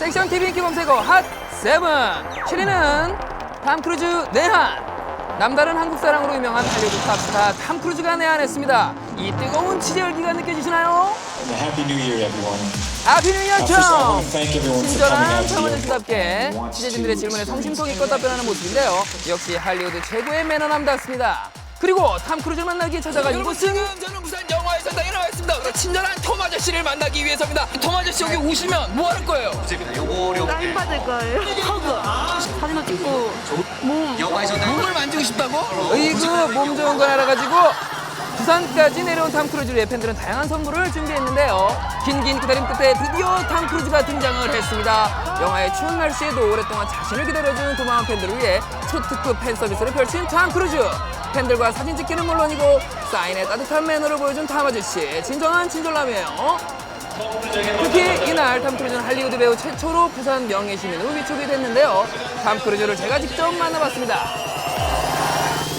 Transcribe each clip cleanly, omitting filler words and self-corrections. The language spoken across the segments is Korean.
섹션 TV 인기 검색어 핫 7. 7위는 탐 크루즈 내한. 남다른 한국 사랑으로 유명한 할리우드 탑스타 탐 크루즈가 내한했습니다. 이 뜨거운 취재 열기가 느껴지시나요? Happy New Year, everyone. 해피 뉴 이어 First, I 청! want to thank everyone for coming 친절한 out here. 청원일답게 취재진들의 질문에 성심성의껏 답변하는 모습인데요. 역시 할리우드 최고의 매너남답습니다. 그리고 탐 크루즈를 만나기 찾아간 이곳은 저는 부산 영화에서 나와 있습니다. 친절한 톰 아저씨를 만나기 위해서입니다. 톰 아저씨 여기 오시면 뭐 할 거예요? 사인 받을 거예요. 허그. 사진도 찍고 몸을 만지고 싶다고? 으이구 몸 좋은 걸 알아가지고 부산까지 내려온 탐 크루즈를 위해 팬들은 다양한 선물을 준비했는데요. 긴 기다림 끝에 드디어 탐 크루즈가 등장을 했습니다. 영화의 추운 날씨에도 오랫동안 자신을 기다려준 고마운 팬들을 위해 초특급 팬 서비스를 펼친 탐 크루즈. 팬들과 사진 찍기는 물론이고 사인의 따뜻한 매너를 보여준 탐 아저씨. 진정한 친절남이에요. 특히 이날 탐 크루즈는 할리우드 배우 최초로 부산 명예시민으로 위촉이 됐는데요. 탐 크루즈를 제가 직접 만나봤습니다.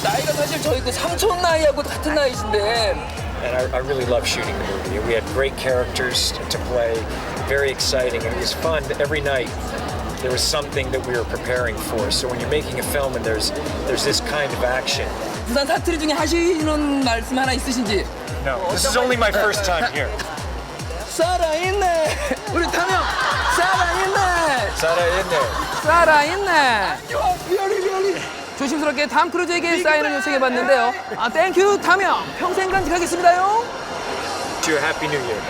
나이가 사실 저희 그 삼촌 나이하고 같은 나이신데 And I really love shooting the movie. We had great characters to play, very exciting, and it was fun. Every night there was something that we were preparing for. So when you're making a film and there's this kind of action. 부산 사투리 중에 하시는 말씀 하나 있으신지? No, this is only my first time here. 살아있네. 우리 탐형 살아있네. 살아있네. 살아있네. 별이. 조심스럽게 탐 크루즈에게 사인을 요청해봤는데요. 아, 땡큐 탐형. 평생 간직하겠습니다요. To a happy new year.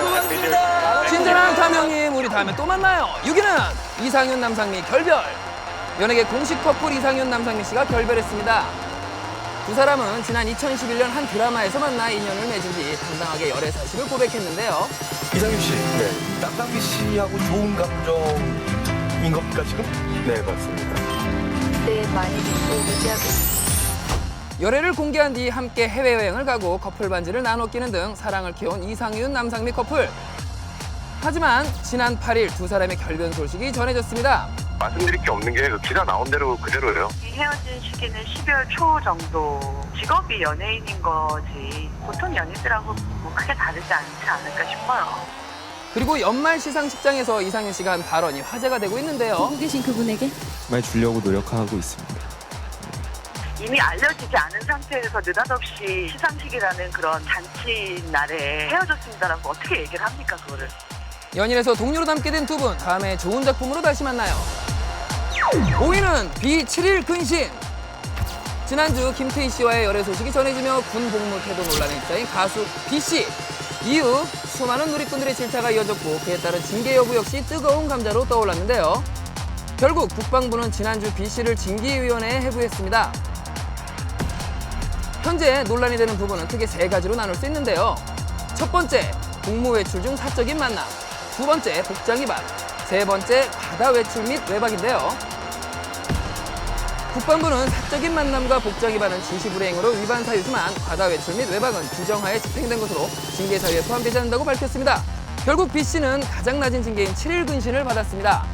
고맙습니다. 친절한 탐형님, 우리 다음에 또 만나요. 6위는 이상윤 남상미 결별. 연예계 공식 커플 이상윤 남상미 씨가 결별했습니다. 두 사람은 지난 2011년 한 드라마에서 만나 인연을 맺은 뒤 당당하게 열애 사실을 고백했는데요. 이상윤 씨, 남상미 씨하고 좋은 감정인 겁니까 지금? 네, 맞습니다. 네, 많이 믿고 유지하고 있습니다. 열애를 공개한 뒤 함께 해외여행을 가고 커플 반지를 나눠 끼는 등 사랑을 키운 이상윤 남상미 커플. 하지만 지난 8일 두 사람의 결별 소식이 전해졌습니다. 말씀드릴 게 없는 게 그 기사 나온 대로 그대로예요. 헤어진 시기는 12월 초 정도. 직업이 연예인인 거지 보통 연예인들하고 뭐 크게 다르지 않지 않을까 싶어요. 그리고 연말 시상식장에서 이상윤 씨가 한 발언이 화제가 되고 있는데요. 보고 계신 그분에게? 말 주려고 노력하고 있습니다. 이미 알려지지 않은 상태에서 느닷없이 시상식이라는 그런 잔치 날에 헤어졌습니다라고 어떻게 얘기를 합니까, 그거를. 연인에서 동료로 남게 된 두 분, 다음에 좋은 작품으로 다시 만나요. 5위는 B7일 근신. 지난주 김태희 씨와의 열애 소식이 전해지며 군 복무 태도 논란에 휩싸인 가수 B 씨. 이후 수많은 누리꾼들의 질타가 이어졌고 그에 따른 징계 여부 역시 뜨거운 감자로 떠올랐는데요. 결국 국방부는 지난주 B 씨를 징계위원회에 회부했습니다. 현재 논란이 되는 부분은 크게 세 가지로 나눌 수 있는데요. 첫 번째, 복무 외출 중 사적인 만남. 두 번째, 복장 위반. 세 번째, 바다 외출 및 외박인데요. 국방부는 사적인 만남과 복장 위반은 지시불이행으로 위반 사유지만 바다 외출 및 외박은 규정하에 집행된 것으로 징계 사유에 포함되지 않는다고 밝혔습니다. 결국 B 씨는 가장 낮은 징계인 7일 근신을 받았습니다.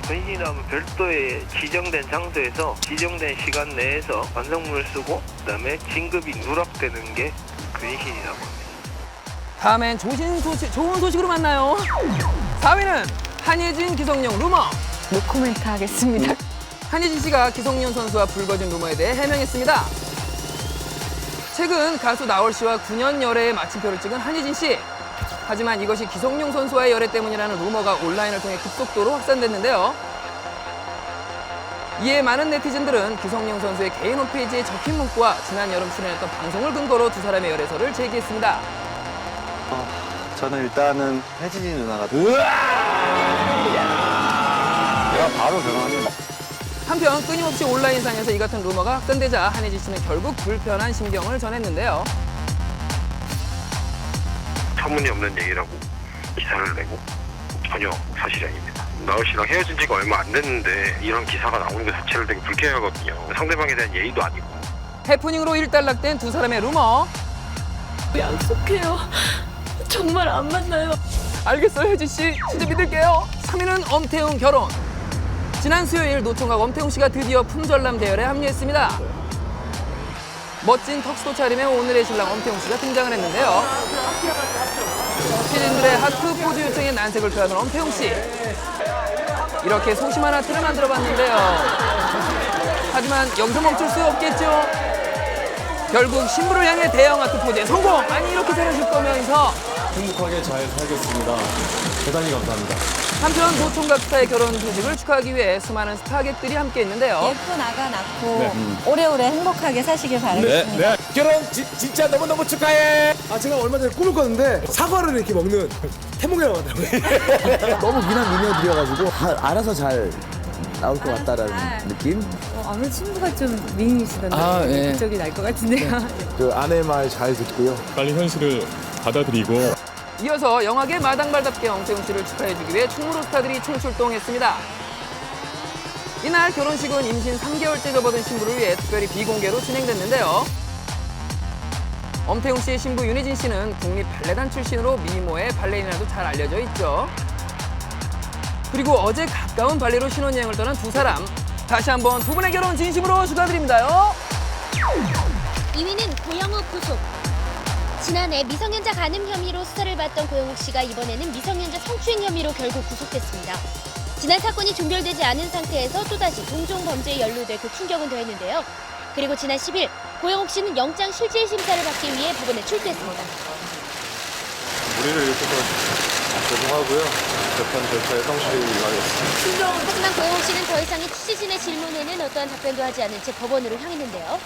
근신하면 별도의 지정된 장소에서 지정된 시간 내에서 완성문을 쓰고 그다음에 진급이 누락되는 게 근신이라고 합니다. 다음엔 좋은 소식으로 만나요. 4위는 한예진, 기성용 루머. 노코멘트 하겠습니다. 한예진 씨가 기성용 선수와 불거진 루머에 대해 해명했습니다. 최근 가수 나얼 씨와 9년 열애의 마침표를 찍은 한예진 씨. 하지만 이것이 기성용 선수와의 열애 때문이라는 루머가 온라인을 통해 급속도로 확산됐는데요. 이에 많은 네티즌들은 기성용 선수의 개인 홈페이지에 적힌 문구와 지난 여름 출연했던 방송을 근거로 두 사람의 열애설을 제기했습니다. 저는 일단은 혜진이 누나가 내가 바로 결혼합니다. 한편 끊임없이 온라인상에서 이 같은 루머가 확산되자 한혜진 씨는 결국 불편한 심경을 전했는데요. 터무니없는 얘기라고 기사를 내고 전혀 사실이 아닙니다. 나얼 씨랑 헤어진 지가 얼마 안 됐는데 이런 기사가 나오는 것 자체를 되게 불쾌하거든요. 상대방에 대한 예의도 아니고. 해프닝으로 일단락된 두 사람의 루머. 약속해요. 정말 안 만나요. 알겠어요, 혜진 씨. 진짜 믿을게요. 3위는 엄태웅 결혼. 지난 수요일 노총각 엄태웅 씨가 드디어 품절남 대열에 합류했습니다. 멋진 턱스도 차림에 오늘의 신랑 엄태웅 씨가 등장을 했는데요. 네티즌들의 하트 포즈 요청에 난색을 표하는 엄태웅 씨. 이렇게 소심한 하트를 만들어봤는데요. 하지만 여기서 멈출 수 없겠죠. 결국 신부를 향해 대형 하트 포즈에 성공! 아니 이렇게 잘하실 거면서 행복하게 잘 살겠습니다. 대단히 감사합니다. 한편 노총각 스타의 결혼 소식을 축하하기 위해 수많은 스타객들이 함께했는데요. 예쁜 아가 낳고 오래오래 행복하게 사시길 바라겠습니다. 네. 결혼 진짜 너무너무 축하해. 아, 제가 얼마 전에 꿈을 꿨는데 사과를 이렇게 먹는 태몽이라고 하더라고요. 너무 미남 미녀들이어가지고 알아서 잘 나올 것 같다라는 느낌? 아무래도 친구가 좀 미인이시던데 그쪽이 날 것 같은데요. 그 아내 말 잘 듣고요. 빨리 현실을 받아들이고 이어서 영화계 마당발답게 엄태웅 씨를 축하해주기 위해 충무로 스타들이 총출동했습니다. 이날 결혼식은 임신 3개월째 접어든 신부를 위해 특별히 비공개로 진행됐는데요. 엄태웅 씨의 신부 윤희진 씨는 국립 발레단 출신으로 미모의 발레리나도 잘 알려져 있죠. 그리고 어제 가까운 발리로 신혼여행을 떠난 두 사람. 다시 한번 두 분의 결혼 진심으로 축하드립니다요. 2위는 고영욱 구속. 지난해 미성년자 간음 혐의로 수사를 받던 고영욱 씨가 이번에는 미성년자 성추행 혐의로 결국 구속됐습니다. 지난 사건이 종결되지 않은 상태에서 또다시 동종 범죄에 연루돼 충격은 더했는데요. 그리고 지난 10일 고영욱 씨는 영장 실질 심사를 받기 위해 법원에 출두했습니다. 우리를 일으켜서 죄송하고요. 재판 절차에 성실히 임하겠습니다. 하지만 고영욱 씨는 더 이상의 취재진의 질문에는 어떠한 답변도 하지 않은 채 법원으로 향했는데요.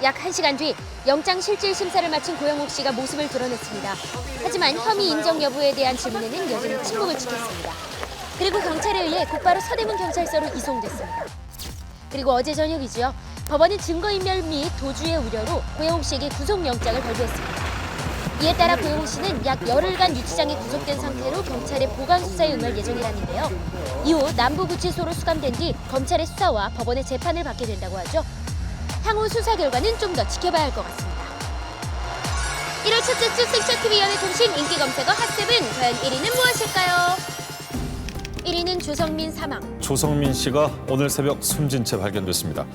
약 1시간 뒤 영장 실질 심사를 마친 고영욱 씨가 모습을 드러냈습니다. 하지만 혐의 인정 여부에 대한 질문에는 여전히 침묵을 지켰습니다. 그리고 경찰에 의해 곧바로 서대문 경찰서로 이송됐습니다. 그리고 어제 저녁이지요. 법원은 증거인멸 및 도주의 우려로 고영욱 씨에게 구속영장을 발부했습니다. 이에 따라 고영욱 씨는 약 열흘간 유치장에 구속된 상태로 경찰의 보강 수사에 응할 예정이라는데요. 이후 남부구치소로 수감된 뒤 검찰의 수사와 법원의 재판을 받게 된다고 하죠. 향후 수사 결과는 좀 더 지켜봐야 할 것 같습니다. 1월 첫째 주 섹시TV 연예통신 인기 검색어 핫7. 과연 1위는 무엇일까요? 1위는 조성민 사망. 조성민 씨가 오늘 새벽 숨진 채 발견됐습니다.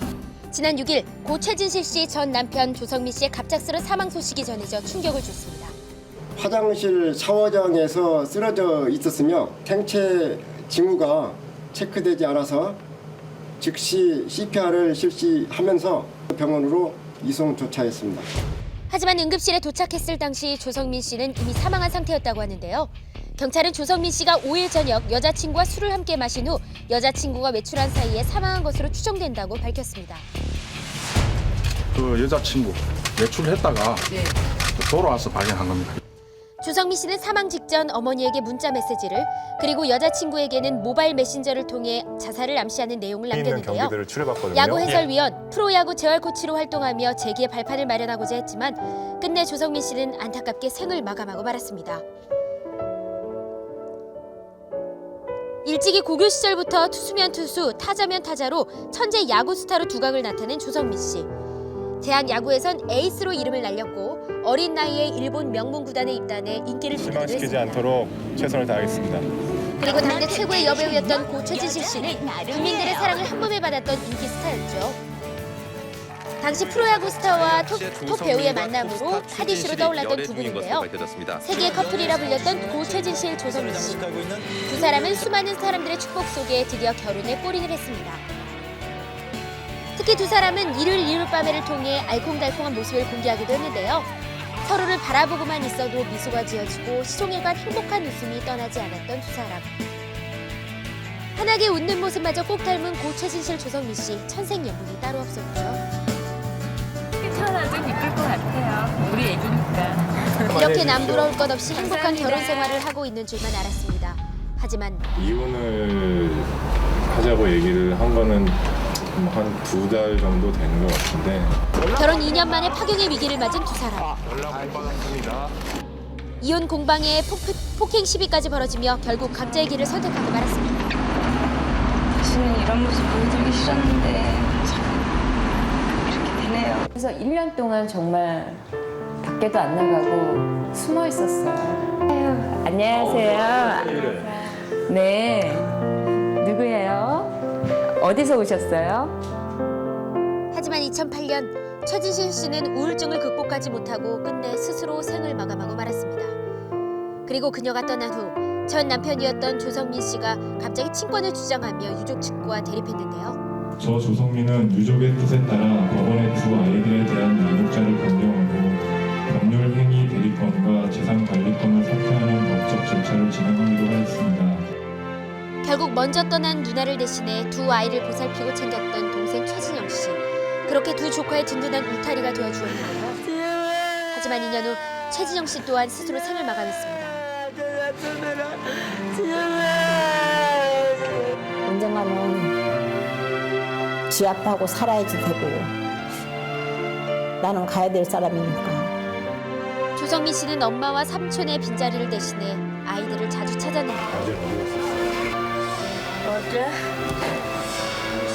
지난 6일 고 최진실 씨 전 남편 조성민 씨의 갑작스런 사망 소식이 전해져 충격을 줬습니다. 화장실 샤워장에서 쓰러져 있었으며 생체 징후가 체크되지 않아서 즉시 CPR을 실시하면서 병원으로 이송 조차했습니다. 하지만 응급실에 도착했을 당시 조성민 씨는 이미 사망한 상태였다고 하는데요. 경찰은 조성민 씨가 5일 저녁 여자친구와 술을 함께 마신 후 여자친구가 외출한 사이에 사망한 것으로 추정된다고 밝혔습니다. 그 여자친구 외출했다가 돌아와서 발견한 겁니다. 조성민 씨는 사망 직전 어머니에게 문자 메시지를 그리고 여자친구에게는 모바일 메신저를 통해 자살을 암시하는 내용을 남겼는데요. 야구 해설위원, 프로야구 재활코치로 활동하며 재기의 발판을 마련하고자 했지만 끝내 조성민 씨는 안타깝게 생을 마감하고 말았습니다. 일찍이 고교 시절부터 투수면 투수, 타자면 타자로 천재 야구 스타로 두각을 나타낸 조성민 씨. 대학 야구에선 에이스로 이름을 날렸고 어린 나이에 일본 명문 구단에 입단해 인기를 누리기도 했습니다. 실망시키지 않도록 최선을 다하겠습니다. 그리고 당대 최고의 여배우였던 고 최진실 씨는 국민들의 사랑을 한 몸에 받았던 인기 스타였죠. 당시 프로야구 스타와 톱 배우의 만남으로 핫이슈로 떠올랐던 두 분인데요. 세계의 커플이라 불렸던 고 최진실, 조성민 씨. 두 사람은 수많은 사람들의 축복 속에 드디어 결혼에 골인을 했습니다. 특히 두 사람은 이를 밤에를 통해 알콩달콩한 모습을 공개하기도 했는데요. 서로를 바라보고만 있어도 미소가 지어지고 시종일관 행복한 웃음이 떠나지 않았던 두 사람. 환하게 웃는 모습마저 꼭 닮은 고 최진실, 조성민 씨. 천생연분이 따로 없었죠. 태어나도 기쁠 것 같아요. 우리 애기니까. 이렇게 남부러울 것 없이 행복한 결혼 생활을 하고 있는 줄만 알았습니다. 하지만 이혼을 하자고 얘기를 한 거는 한 2달 정도 되는 것 같은데 결혼 2년 만에 파경의 위기를 맞은 두 사람. 이혼 공방에 폭행 시비까지 벌어지며 결국 각자의 길을 선택하고 말았습니다. 다시는 이런 모습 보여드리기 싫었는데 참 이렇게 되네요. 그래서 1년 동안 정말 밖에도 안 나가고 숨어 있었어요. 안녕하세요. 네. 누구예요? 어디서 오셨어요? 하지만 2008년 최진실 씨는 우울증을 극복하지 못하고 끝내 스스로 생을 마감하고 말았습니다. 그리고 그녀가 떠난 후 전 남편이었던 조성민 씨가 갑자기 친권을 주장하며 유족 측과 대립했는데요. 저 조성민은 유족의 뜻에 따라 법원의 두 아이들에 대한 유족자를 변경하고 법률 행위 대리권과 재산 관리권을 사퇴하는 법적 절차를 진행하기로 하였습니다. 결국 먼저 떠난 누나를 대신해 두 아이를 보살피고 챙겼던 동생 최진영 씨. 그렇게 두 조카의 든든한 울타리가 되어주었는데요. 하지만 2년 후 최진영 씨 또한 스스로 생을 마감했습니다. 언젠가는 지 앞하고 살아야지 되고 나는 가야 될 사람이니까. 조성민 씨는 엄마와 삼촌의 빈자리를 대신해 아이들을 자주 찾았는데요.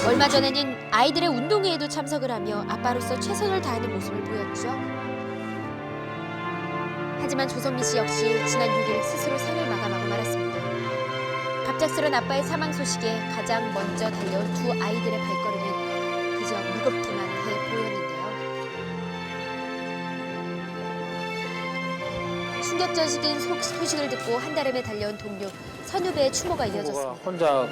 얼마 전에는 아이들의 운동회에도 참석을 하며 아빠로서 최선을 다하는 모습을 보였죠. 하지만 조성민 씨 역시 지난 6일 스스로 생을 마감하고 말았습니다. 갑작스런 아빠의 사망 소식에 가장 먼저 달려온 두 아이들의 발걸음은 그저 무겁기만 해 보였는데요. 충격적인 소식을 듣고 한달음에 달려온 동료 선후배의 추모가 이어졌습니다. 혼자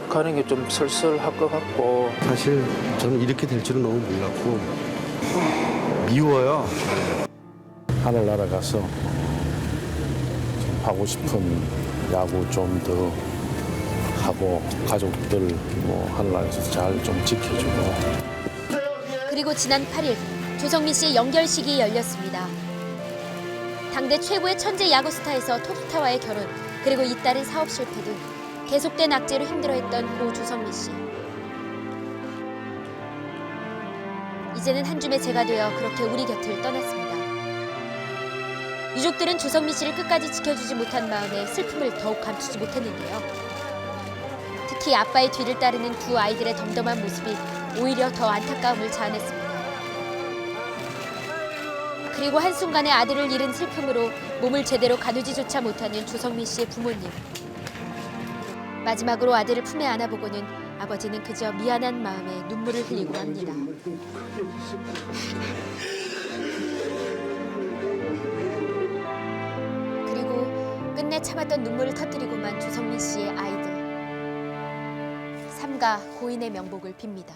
가는 게 좀 쓸쓸할 것 같고. 사실 저는 이렇게 될 줄은 너무 몰랐고 미워요. 하늘나라 가서 좀 하고 싶은 야구 좀 더 하고 가족들 뭐 하늘나라에서 잘 좀 지켜주고. 그리고 지난 8일 조성민 씨의 연결식이 열렸습니다. 당대 최고의 천재 야구 스타에서 토토타와의 결혼, 그리고 잇따른 사업 실패 등 계속된 악재로 힘들어했던 고 조성민 씨. 이제는 한 줌의 재가 되어 그렇게 우리 곁을 떠났습니다. 유족들은 조성민 씨를 끝까지 지켜주지 못한 마음에 슬픔을 더욱 감추지 못했는데요. 특히 아빠의 뒤를 따르는 두 아이들의 덤덤한 모습이 오히려 더 안타까움을 자아냈습니다. 그리고 한순간에 아들을 잃은 슬픔으로 몸을 제대로 가누지조차 못하는 조성민 씨의 부모님. 마지막으로 아들을 품에 안아보고는 아버지는 그저 미안한 마음에 눈물을 흘리고 합니다. 그리고 끝내 참았던 눈물을 터뜨리고만 조성민 씨의 아이들. 삼가 고인의 명복을 빕니다.